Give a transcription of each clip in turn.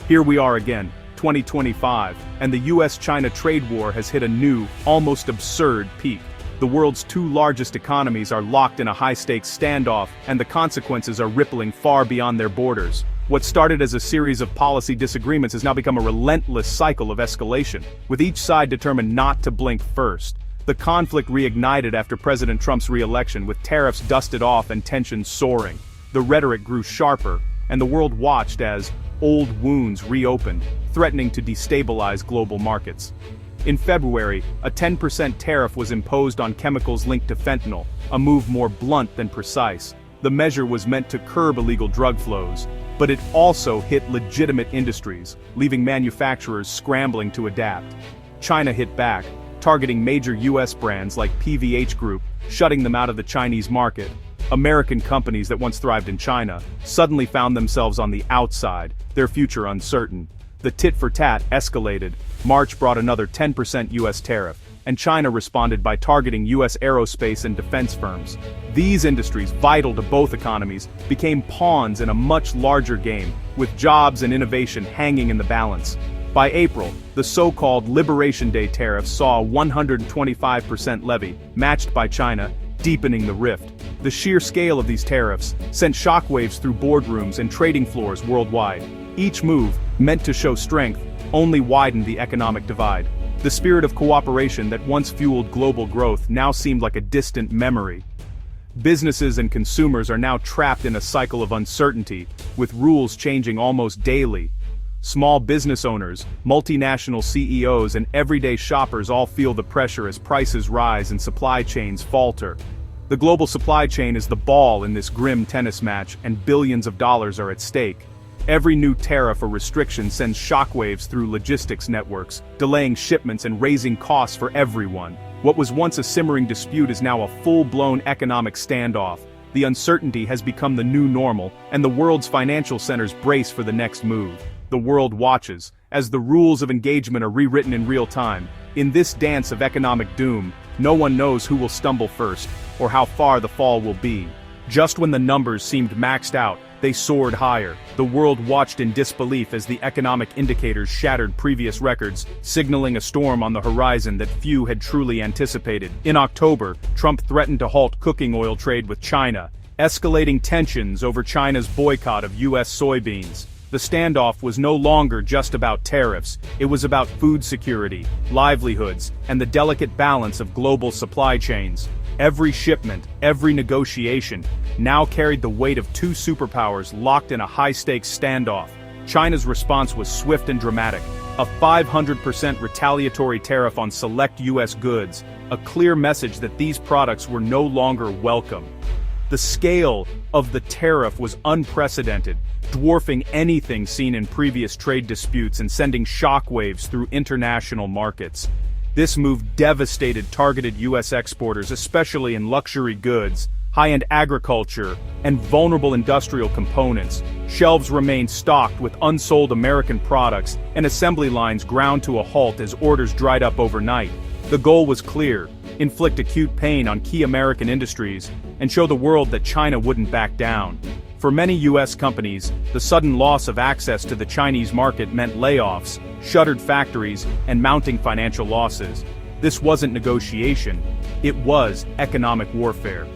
Here we are again, 2025, and the US-China trade war has hit a new, almost absurd peak. The world's two largest economies are locked in a high-stakes standoff, and the consequences are rippling far beyond their borders. What started as a series of policy disagreements has now become a relentless cycle of escalation, with each side determined not to blink first. The conflict reignited after President Trump's re-election, with tariffs dusted off and tensions soaring. The rhetoric grew sharper, and the world watched as old wounds reopened, threatening to destabilize global markets. In February, a 10% tariff was imposed on chemicals linked to fentanyl, a move more blunt than precise. The measure was meant to curb illegal drug flows, but it also hit legitimate industries, leaving manufacturers scrambling to adapt. China hit back, targeting major US brands like PVH Group, shutting them out of the Chinese market. American companies that once thrived in China suddenly found themselves on the outside, their future uncertain. The tit-for-tat escalated. March brought another 10% US tariff, and China responded by targeting US aerospace and defense firms. These industries, vital to both economies, became pawns in a much larger game, with jobs and innovation hanging in the balance. By April, the so-called Liberation Day tariffs saw a 125% levy, matched by China, deepening the rift. The sheer scale of these tariffs sent shockwaves through boardrooms and trading floors worldwide. Each move, meant to show strength, only widened the economic divide. The spirit of cooperation that once fueled global growth now seemed like a distant memory. Businesses and consumers are now trapped in a cycle of uncertainty, with rules changing almost daily. Small business owners, multinational CEOs, and everyday shoppers all feel the pressure as prices rise and supply chains falter. The global supply chain is the ball in this grim tennis match, and billions of dollars are at stake. Every new tariff or restriction sends shockwaves through logistics networks, delaying shipments and raising costs for everyone. What was once a simmering dispute is now a full-blown economic standoff. The uncertainty has become the new normal, and the world's financial centers brace for the next move. The world watches, as the rules of engagement are rewritten in real time. In this dance of economic doom, no one knows who will stumble first, or how far the fall will be. Just when the numbers seemed maxed out, they soared higher. The world watched in disbelief as the economic indicators shattered previous records, signaling a storm on the horizon that few had truly anticipated. In October, Trump threatened to halt cooking oil trade with China, escalating tensions over China's boycott of US soybeans. The standoff was no longer just about tariffs, it was about food security, livelihoods, and the delicate balance of global supply chains. Every shipment, every negotiation, now carried the weight of two superpowers locked in a high-stakes standoff. China's response was swift and dramatic. A 500% retaliatory tariff on select US goods, a clear message that these products were no longer welcome. The scale of the tariff was unprecedented, dwarfing anything seen in previous trade disputes and sending shockwaves through international markets. This move devastated targeted US exporters, especially in luxury goods, high-end agriculture, and vulnerable industrial components. Shelves remained stocked with unsold American products, and assembly lines ground to a halt as orders dried up overnight. The goal was clear: inflict acute pain on key American industries, and show the world that China wouldn't back down. For many US companies, the sudden loss of access to the Chinese market meant layoffs, shuttered factories, and mounting financial losses. This wasn't negotiation, it was economic warfare.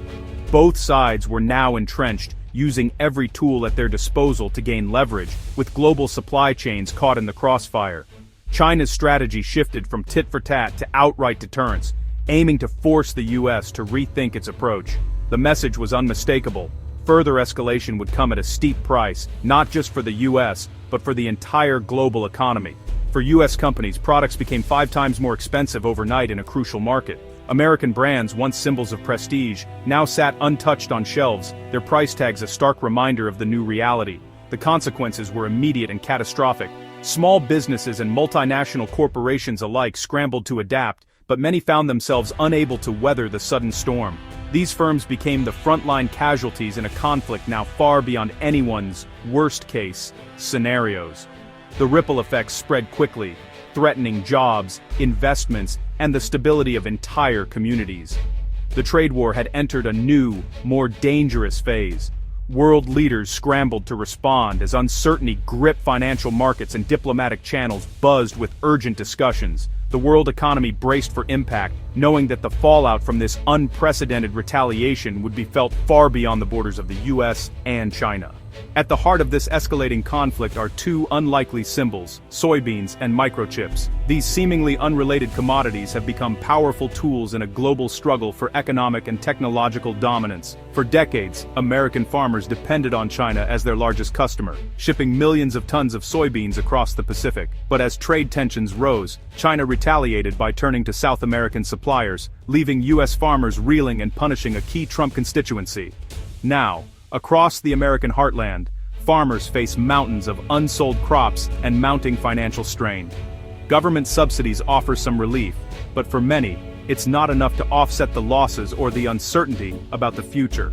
Both sides were now entrenched, using every tool at their disposal to gain leverage, with global supply chains caught in the crossfire. China's strategy shifted from tit-for-tat to outright deterrence, aiming to force the US to rethink its approach. The message was unmistakable. Further escalation would come at a steep price, not just for the US, but for the entire global economy. For US companies, products became 5 times more expensive overnight in a crucial market. American brands, once symbols of prestige, now sat untouched on shelves, their price tags a stark reminder of the new reality. The consequences were immediate and catastrophic. Small businesses and multinational corporations alike scrambled to adapt, but many found themselves unable to weather the sudden storm. These firms became the frontline casualties in a conflict now far beyond anyone's worst-case scenarios. The ripple effects spread quickly, threatening jobs, investments, and the stability of entire communities. The trade war had entered a new, more dangerous phase, World leaders scrambled to respond as uncertainty gripped financial markets and diplomatic channels buzzed with urgent discussions. The world economy braced for impact, knowing that the fallout from this unprecedented retaliation would be felt far beyond the borders of the US and China. At the heart of this escalating conflict are two unlikely symbols: soybeans and microchips. These seemingly unrelated commodities have become powerful tools in a global struggle for economic and technological dominance. For decades, American farmers depended on China as their largest customer, shipping millions of tons of soybeans across the Pacific. But as trade tensions rose, China retaliated by turning to South American suppliers, leaving US farmers reeling and punishing a key Trump constituency. Now, across the American heartland, farmers face mountains of unsold crops and mounting financial strain. Government subsidies offer some relief, but for many, it's not enough to offset the losses or the uncertainty about the future.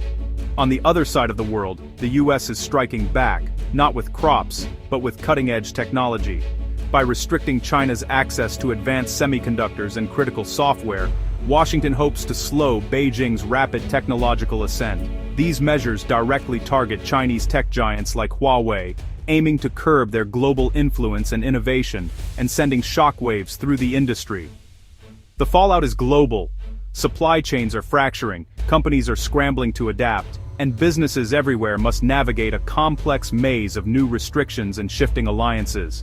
On the other side of the world, the US is striking back, not with crops, but with cutting-edge technology. By restricting China's access to advanced semiconductors and critical software, Washington hopes to slow Beijing's rapid technological ascent. These measures directly target Chinese tech giants like Huawei, aiming to curb their global influence and innovation, and sending shockwaves through the industry. The fallout is global. Supply chains are fracturing, companies are scrambling to adapt, and businesses everywhere must navigate a complex maze of new restrictions and shifting alliances.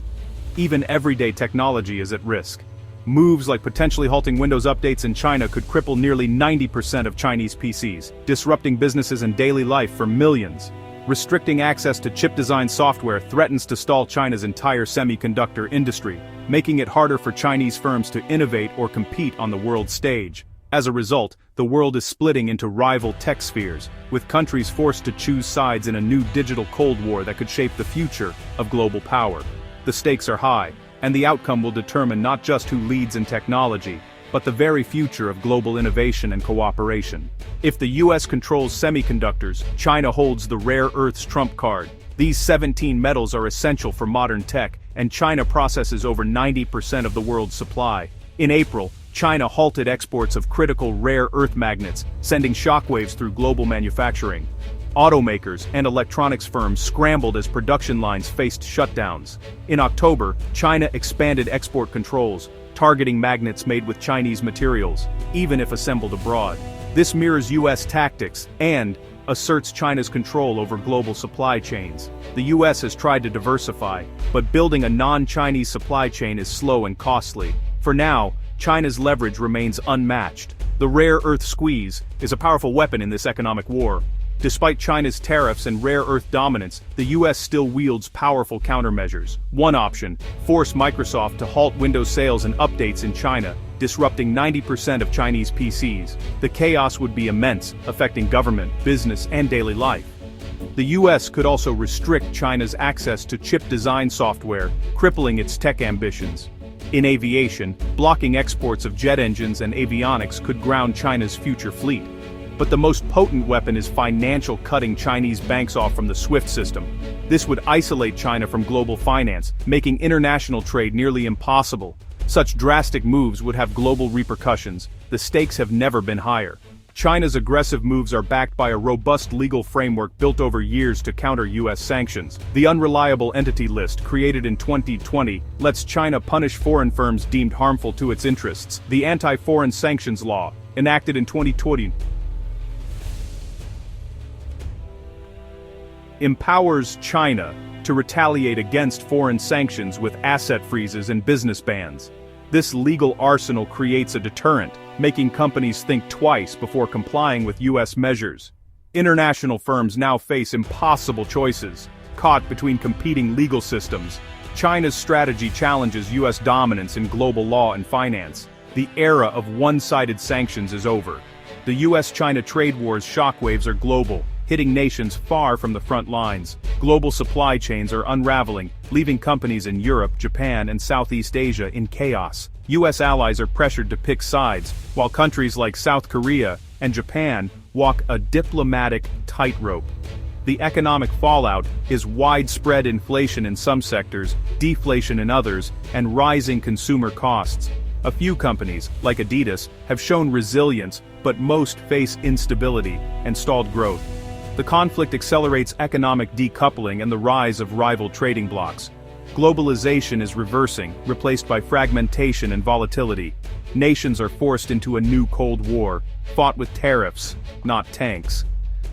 Even everyday technology is at risk. Moves like potentially halting Windows updates in China could cripple nearly 90% of Chinese PCs, disrupting businesses and daily life for millions. Restricting access to chip-design software threatens to stall China's entire semiconductor industry, making it harder for Chinese firms to innovate or compete on the world stage. As a result, the world is splitting into rival tech spheres, with countries forced to choose sides in a new digital Cold War that could shape the future of global power. The stakes are high, and the outcome will determine not just who leads in technology, but the very future of global innovation and cooperation. If the US controls semiconductors, China holds the rare earths trump card. These 17 metals are essential for modern tech, and China processes over 90% of the world's supply. In April, China halted exports of critical rare earth magnets, sending shockwaves through global manufacturing. Automakers and electronics firms scrambled as production lines faced shutdowns. In October, China expanded export controls, targeting magnets made with Chinese materials, even if assembled abroad. This mirrors US tactics and asserts China's control over global supply chains. The US has tried to diversify, but building a non-Chinese supply chain is slow and costly. For now, China's leverage remains unmatched. The rare earth squeeze is a powerful weapon in this economic war. Despite China's tariffs and rare earth dominance, the US still wields powerful countermeasures. One option: force Microsoft to halt Windows sales and updates in China, disrupting 90% of Chinese PCs. The chaos would be immense, affecting government, business, and daily life. The US could also restrict China's access to chip design software, crippling its tech ambitions. In aviation, blocking exports of jet engines and avionics could ground China's future fleet. But the most potent weapon is financial, cutting Chinese banks off from the SWIFT system. This would isolate China from global finance, making international trade nearly impossible. Such drastic moves would have global repercussions. The stakes have never been higher. China's aggressive moves are backed by a robust legal framework built over years to counter US sanctions. The Unreliable Entity List, created in 2020, lets China punish foreign firms deemed harmful to its interests. The Anti-Foreign Sanctions Law, enacted in 2020, empowers China to retaliate against foreign sanctions with asset freezes and business bans. This legal arsenal creates a deterrent, making companies think twice before complying with US measures. International firms now face impossible choices, caught between competing legal systems. China's strategy challenges US dominance in global law and finance. The era of one-sided sanctions is over. The US-China trade war's shockwaves are global, hitting nations far from the front lines. Global supply chains are unraveling, leaving companies in Europe, Japan, and Southeast Asia in chaos. US allies are pressured to pick sides, while countries like South Korea and Japan walk a diplomatic tightrope. The economic fallout is widespread inflation in some sectors, deflation in others, and rising consumer costs. A few companies, like Adidas, have shown resilience, but most face instability and stalled growth. The conflict accelerates economic decoupling and the rise of rival trading blocs. Globalization is reversing, replaced by fragmentation and volatility. Nations are forced into a new Cold War, fought with tariffs, not tanks.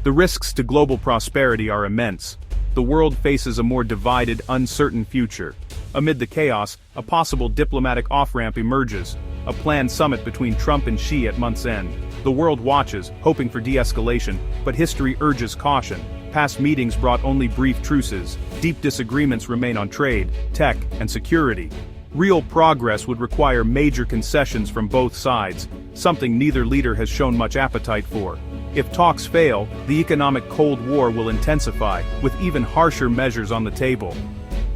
The risks to global prosperity are immense. The world faces a more divided, uncertain future. Amid the chaos, a possible diplomatic off-ramp emerges, a planned summit between Trump and Xi at month's end. The world watches, hoping for de-escalation, but history urges caution. Past meetings brought only brief truces. Deep disagreements remain on trade, tech, and security. Real progress would require major concessions from both sides, something neither leader has shown much appetite for. If talks fail, the economic Cold War will intensify, with even harsher measures on the table.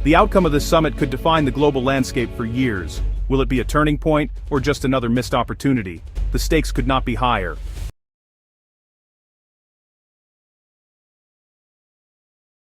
The outcome of this summit could define the global landscape for years. Will it be a turning point, or just another missed opportunity? The stakes could not be higher.